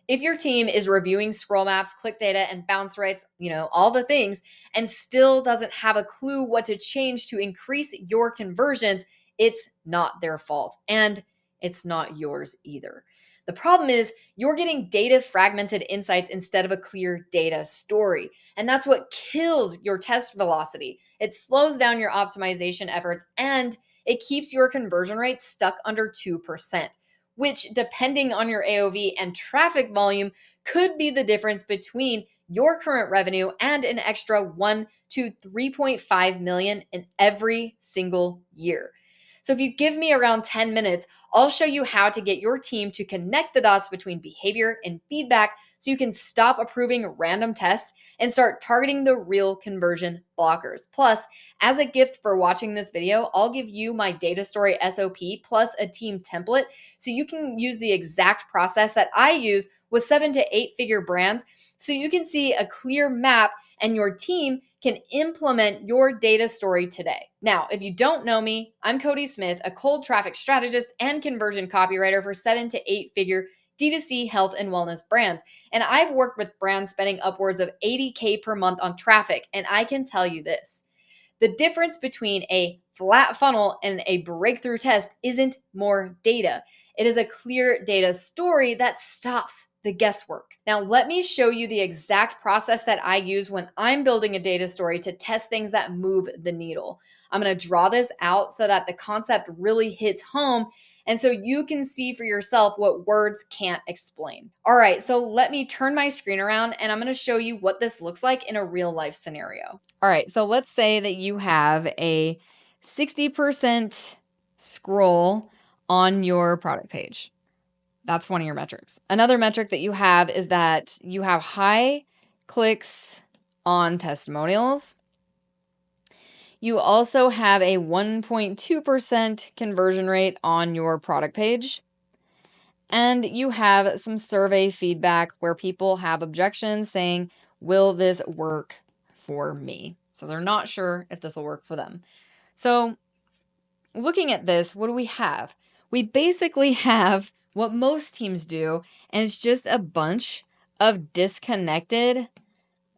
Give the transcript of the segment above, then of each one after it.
If your team is reviewing scroll maps, click data, and bounce rates, all the things, and still doesn't have a clue what to change to increase your conversions, it's not their fault. And it's not yours either. The problem is you're getting data fragmented insights instead of a clear data story. And that's what kills your test velocity. It slows down your optimization efforts and it keeps your conversion rate stuck under 2%, which, depending on your AOV and traffic volume, could be the difference between your current revenue and an extra 1 to 3.5 million in every single year. So if you give me around 10 minutes, I'll show you how to get your team to connect the dots between behavior and feedback so you can stop approving random tests and start targeting the real conversion blockers. Plus, as a gift for watching this video, I'll give you my data story SOP plus a team template so you can use the exact process that I use with 7 to 8 figure brands so you can see a clear map and your team can implement your data story today. Now, if you don't know me, I'm Cody Smith, a cold traffic strategist and conversion copywriter for 7 to 8 figure D2C health and wellness brands. And I've worked with brands spending upwards of $80K per month on traffic. And I can tell you this, the difference between a flat funnel and a breakthrough test isn't more data. It is a clear data story that stops the guesswork. Now, let me show you the exact process that I use when I'm building a data story to test things that move the needle. I'm going to draw this out so that the concept really hits home and so you can see for yourself what words can't explain. All right, so let me turn my screen around and I'm going to show you what this looks like in a real life scenario. All right, so let's say that you have a 60% scroll on your product page. That's one of your metrics. Another metric that you have is that you have high clicks on testimonials. You also have a 1.2% conversion rate on your product page. And you have some survey feedback where people have objections saying, will this work for me? So they're not sure if this will work for them. So looking at this, what do we have? We basically have what most teams do, and it's just a bunch of disconnected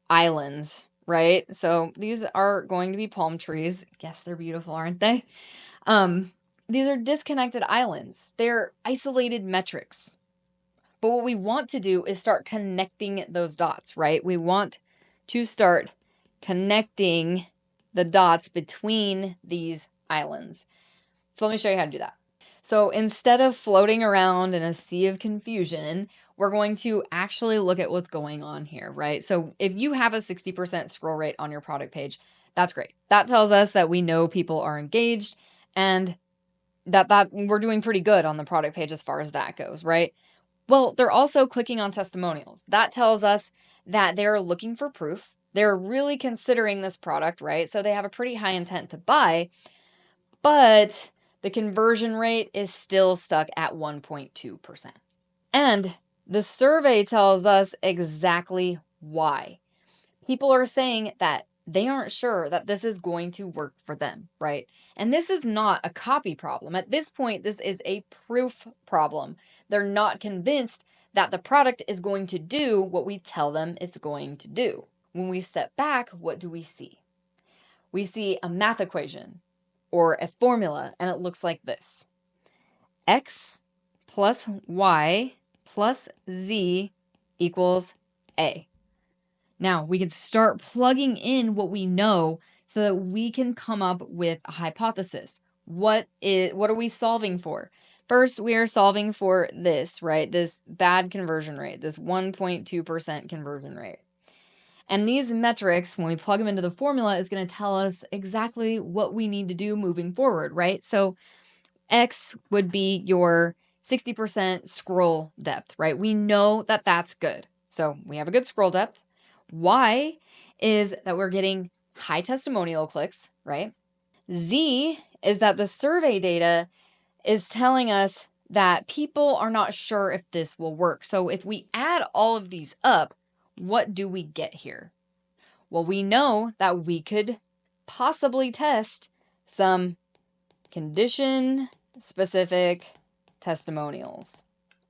islands, right? So these are going to be palm trees. Yes, they're beautiful, aren't they? These are disconnected islands. They're isolated metrics. But what we want to do is start connecting those dots, right? We want to start connecting the dots between these islands. So let me show you how to do that. So instead of floating around in a sea of confusion, we're going to actually look at what's going on here, right? So if you have a 60% scroll rate on your product page, that's great. That tells us that we know people are engaged and that we're doing pretty good on the product page as far as that goes, right? Well, they're also clicking on testimonials. That tells us that they're looking for proof. They're really considering this product, right? So they have a pretty high intent to buy, but the conversion rate is still stuck at 1.2%. And the survey tells us exactly why. People are saying that they aren't sure that this is going to work for them, right? And this is not a copy problem. At this point, this is a proof problem. They're not convinced that the product is going to do what we tell them it's going to do. When we step back, what do we see? We see a math equation or a formula, and it looks like this. X plus Y plus Z equals A. Now, we can start plugging in what we know so that we can come up with a hypothesis. What are we solving for? First, we are solving for this, right? This bad conversion rate, this 1.2% conversion rate. And these metrics, when we plug them into the formula, is going to tell us exactly what we need to do moving forward, right? So X would be your 60% scroll depth, right? We know that that's good. So we have a good scroll depth. Y is that we're getting high testimonial clicks, right? Z is that the survey data is telling us that people are not sure if this will work. So if we add all of these up, what do we get here? Well, we know that we could possibly test some condition-specific testimonials,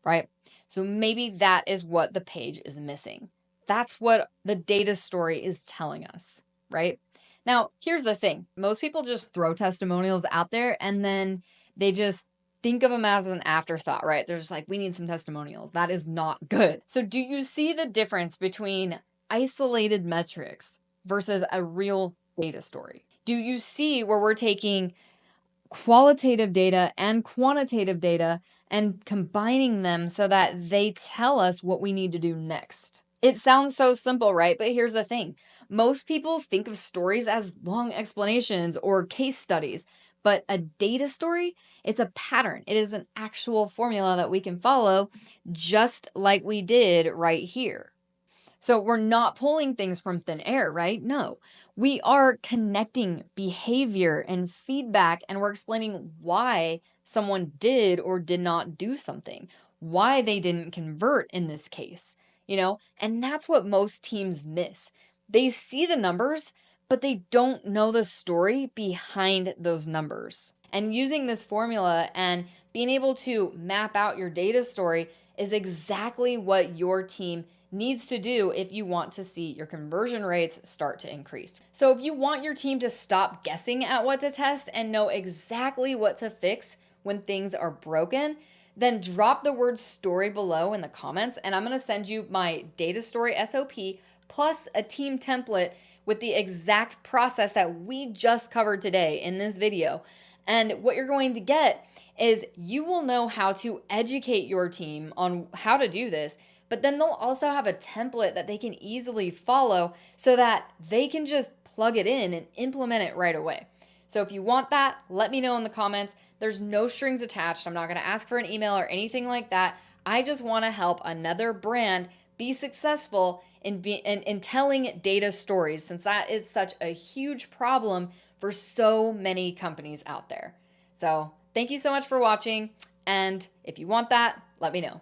right? So maybe that is what the page is missing. That's what the data story is telling us, right? Now, here's the thing. Most people just throw testimonials out there and then they just think of them as an afterthought, right? They're just like, we need some testimonials. That is not good. So do you see the difference between isolated metrics versus a real data story? Do you see where we're taking qualitative data and quantitative data and combining them so that they tell us what we need to do next? It sounds so simple, right? But here's the thing. Most people think of stories as long explanations or case studies, but a data story, it's a pattern. It is an actual formula that we can follow, just like we did right here. So we're not pulling things from thin air, right? No, we are connecting behavior and feedback, and we're explaining why someone did or did not do something, why they didn't convert in this case, and that's what most teams miss. They see the numbers, but they don't know the story behind those numbers. And using this formula and being able to map out your data story is exactly what your team needs to do if you want to see your conversion rates start to increase. So if you want your team to stop guessing at what to test and know exactly what to fix when things are broken, then drop the word story below in the comments, and I'm going to send you my data story SOP plus a team template with the exact process that we just covered today in this video. And what you're going to get is you will know how to educate your team on how to do this, but then they'll also have a template that they can easily follow so that they can just plug it in and implement it right away. So if you want that, let me know in the comments. There's no strings attached. I'm not going to ask for an email or anything like that. I just want to help another brand be successful in telling data stories, since that is such a huge problem for so many companies out there. So thank you so much for watching. And if you want that, let me know.